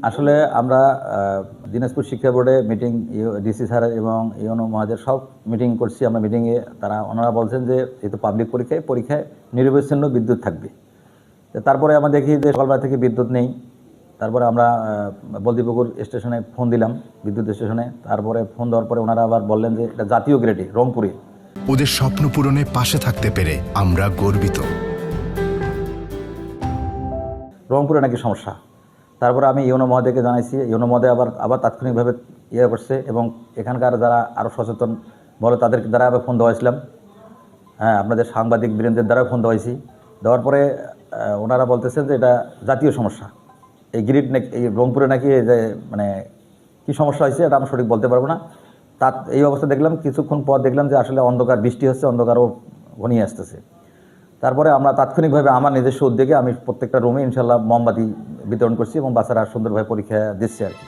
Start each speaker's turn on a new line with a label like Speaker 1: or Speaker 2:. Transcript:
Speaker 1: আসলে আমরা দিনাজপুর শিক্ষা বোর্ডে মিটিং ডিসি স্যার এবং ইউনো মহাদের সব মিটিং করছি। আমরা মিটিংয়ে ওনারা বলছেন যে যেহেতু পাবলিক পরীক্ষায় নিরবচ্ছিন্ন বিদ্যুৎ থাকবে। তারপরে আমরা দেখি যে সকালবেলা থেকে বিদ্যুৎ নেই। তারপরে আমরা বলদীপুকুর স্টেশনে ফোন দিলাম, বিদ্যুৎ স্টেশনে। তারপরে ফোন দেওয়ার পরে ওনারা আবার বললেন যে এটা জাতীয় গ্রেডে রংপুরে।
Speaker 2: ওদের স্বপ্ন পূরণে পাশে থাকতে পেরে আমরা গর্বিত।
Speaker 1: রংপুরে নাকি সমস্যা। তারপরে আমি ইউনো মহোদয়কে জানাইছি। ইউনো মহোদয় আবার তাৎক্ষণিকভাবে করছে এবং এখানকার যারা আরও সচেতন বলে তাদের দ্বারা আবার ফোন দেওয়াইছিলাম। হ্যাঁ, আপনাদের সাংবাদিক বীরেন্দ্রের দ্বারা ফোন দেওয়াইছি। দেওয়ার পরে ওনারা বলতেছেন যে এটা জাতীয় সমস্যা। এই গ্রিড নাকি এই রংপুরে নাকি যে মানে কী সমস্যা হয়েছে এটা আমি সঠিক বলতে পারবো না। এই অবস্থা দেখলাম, কিছুক্ষণ পর দেখলাম যে আসলে অন্ধকার, বৃষ্টি হচ্ছে, অন্ধকারও ঘনিয়ে আসতেছে। তারপরে আমরা তাৎক্ষণিকভাবে আমার নিজস্ব উদ্যোগে আমি প্রত্যেকটা রুমে ইনশাল্লাহ মোমবাতি বিতরণ করছি এবং বাচ্চারা সুন্দরভাবে পরীক্ষা দিচ্ছে আর কি।